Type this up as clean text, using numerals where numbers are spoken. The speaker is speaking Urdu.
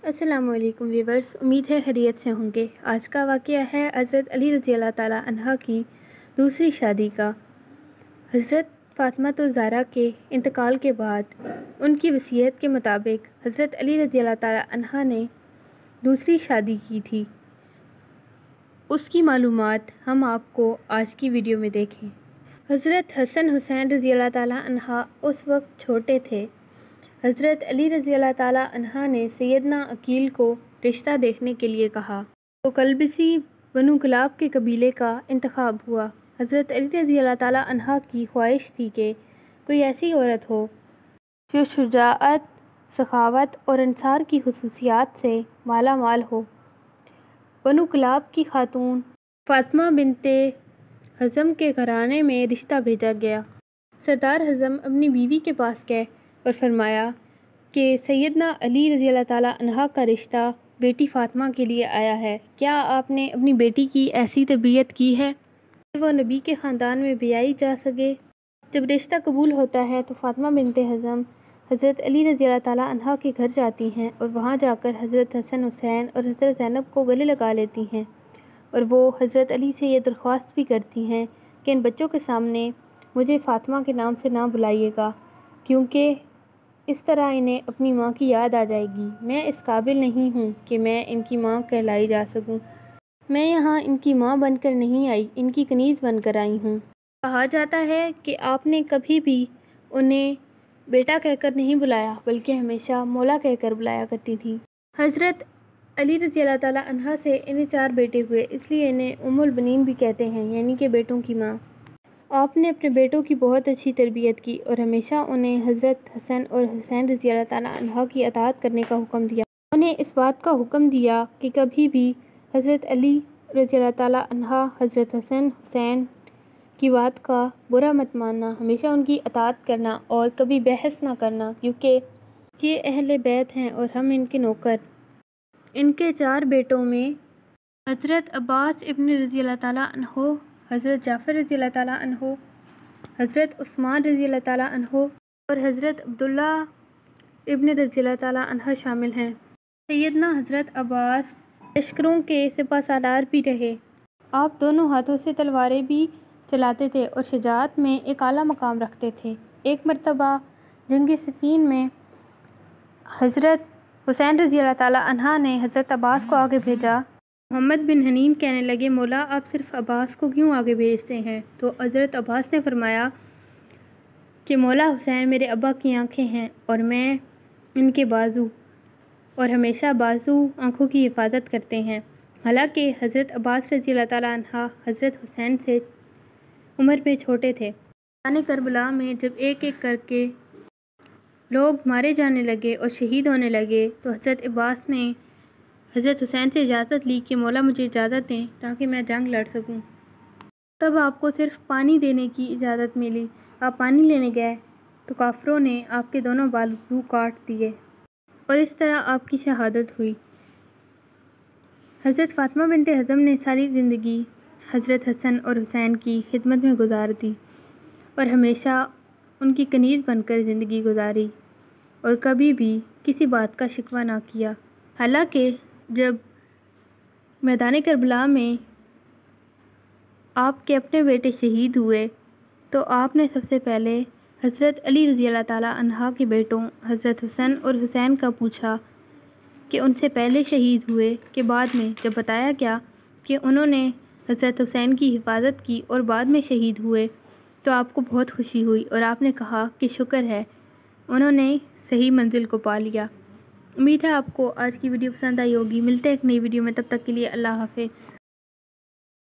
السلام علیکم ویورز، امید ہے خیریت سے ہوں گے۔ آج کا واقعہ ہے حضرت علی رضی اللہ تعالیٰ عنہ کی دوسری شادی کا۔ حضرت فاطمہ الزہرا کے انتقال کے بعد ان کی وصیت کے مطابق حضرت علی رضی اللہ تعالیٰ عنہ نے دوسری شادی کی تھی۔ اس کی معلومات ہم آپ کو آج کی ویڈیو میں دیکھیں۔ حضرت حسن حسین رضی اللہ تعالیٰ عنہ اس وقت چھوٹے تھے۔ حضرت علی رضی اللہ تعالیٰ عنہ نے سیدنا عقیل کو رشتہ دیکھنے کے لیے کہا تو قلبسی بنو کلاب کے قبیلے کا انتخاب ہوا۔ حضرت علی رضی اللہ تعالیٰ عنہ کی خواہش تھی کہ کوئی ایسی عورت ہو جو شجاعت، سخاوت اور انصار کی خصوصیات سے مالا مال ہو۔ بنو کلاب کی خاتون فاطمہ بنت حزم کے گھرانے میں رشتہ بھیجا گیا۔ سردار حزم اپنی بیوی کے پاس گئے اور فرمایا کہ سیدنا علی رضی اللہ تعالیٰ عنہ کا رشتہ بیٹی فاطمہ کے لیے آیا ہے۔ کیا آپ نے اپنی بیٹی کی ایسی تربیت کی ہے کہ وہ نبی کے خاندان میں بیائی جا سکے؟ جب رشتہ قبول ہوتا ہے تو فاطمہ بنت حزم حضرت علی رضی اللہ تعالیٰ عنہ کے گھر جاتی ہیں اور وہاں جا کر حضرت حسن حسین اور حضرت زینب کو گلے لگا لیتی ہیں، اور وہ حضرت علی سے یہ درخواست بھی کرتی ہیں کہ ان بچوں کے سامنے مجھے فاطمہ کے نام سے نہ بلائیے گا، کیونکہ اس طرح انہیں اپنی ماں کی یاد آ جائے گی۔ میں اس قابل نہیں ہوں کہ میں ان کی ماں کہلائی جا سکوں۔ میں یہاں ان کی ماں بن کر نہیں آئی، ان کی کنیز بن کر آئی ہوں۔ کہا جاتا ہے کہ آپ نے کبھی بھی انہیں بیٹا کہہ کر نہیں بلایا، بلکہ ہمیشہ مولا کہہ کر بلایا کرتی تھی۔ حضرت علی رضی اللہ تعالیٰ عنہ سے انہیں 4 بیٹے ہوئے، اس لیے انہیں ام البنین بھی کہتے ہیں، یعنی کہ بیٹوں کی ماں۔ آپ نے اپنے بیٹوں کی بہت اچھی تربیت کی اور ہمیشہ انہیں حضرت حسن اور حسین رضی اللہ تعالیٰ عنہ کی اطاعت کرنے کا حکم دیا۔ انہیں اس بات کا حکم دیا کہ کبھی بھی حضرت علی رضی اللہ تعالیٰ عنہ، حضرت حسن حسین کی بات کا برا مت ماننا، ہمیشہ ان کی اطاعت کرنا اور کبھی بحث نہ کرنا، کیونکہ یہ اہل بیت ہیں اور ہم ان کے نوکر۔ ان کے 4 بیٹوں میں حضرت عباس ابن رضی اللہ تعالیٰ عنہ، حضرت جعفر رضی اللہ تعالیٰ عنہ، حضرت عثمان رضی اللہ تعالیٰ عنہ اور حضرت عبداللہ ابن رضی اللہ تعالیٰ عنہ شامل ہیں۔ سیدنا حضرت عباس لشکروں کے سپہ سالار بھی رہے۔ آپ دونوں ہاتھوں سے تلواریں بھی چلاتے تھے اور شجاعت میں ایک اعلیٰ مقام رکھتے تھے۔ ایک مرتبہ جنگ صفین میں حضرت حسین رضی اللہ تعالیٰ عنہ نے حضرت عباس کو آگے بھیجا۔ محمد بن حنین کہنے لگے، مولا آپ صرف عباس کو کیوں آگے بھیجتے ہیں؟ تو حضرت عباس نے فرمایا کہ مولا حسین میرے ابا کی آنکھیں ہیں اور میں ان کے بازو، اور ہمیشہ بازو آنکھوں کی حفاظت کرتے ہیں۔ حالانکہ حضرت عباس رضی اللہ تعالیٰ عنہ حضرت حسین سے عمر میں چھوٹے تھے۔ میدان کربلا میں جب ایک ایک کر کے لوگ مارے جانے لگے اور شہید ہونے لگے تو حضرت عباس نے حضرت حسین سے اجازت لی کہ مولا مجھے اجازت دیں تاکہ میں جنگ لڑ سکوں۔ تب آپ کو صرف پانی دینے کی اجازت ملی۔ آپ پانی لینے گئے تو کافروں نے آپ کے دونوں بازو کاٹ دیے اور اس طرح آپ کی شہادت ہوئی۔ حضرت فاطمہ بنت حزم نے ساری زندگی حضرت حسن اور حسین کی خدمت میں گزار دی اور ہمیشہ ان کی کنیز بن کر زندگی گزاری اور کبھی بھی کسی بات کا شکوہ نہ کیا۔ حالانکہ جب میدان کربلا میں آپ کے اپنے بیٹے شہید ہوئے تو آپ نے سب سے پہلے حضرت علی رضی اللہ تعالیٰ عنہ کے بیٹوں حضرت حسن اور حسین کا پوچھا کہ ان سے پہلے شہید ہوئے کہ بعد میں؟ جب بتایا گیا کہ انہوں نے حضرت حسین کی حفاظت کی اور بعد میں شہید ہوئے تو آپ کو بہت خوشی ہوئی اور آپ نے کہا کہ شکر ہے انہوں نے صحیح منزل کو پا لیا۔ امید ہے آپ کو آج کی ویڈیو پسند آئی ہوگی۔ ملتے ہیں ایک نئی ویڈیو میں، تب تک کے لیے اللہ حافظ۔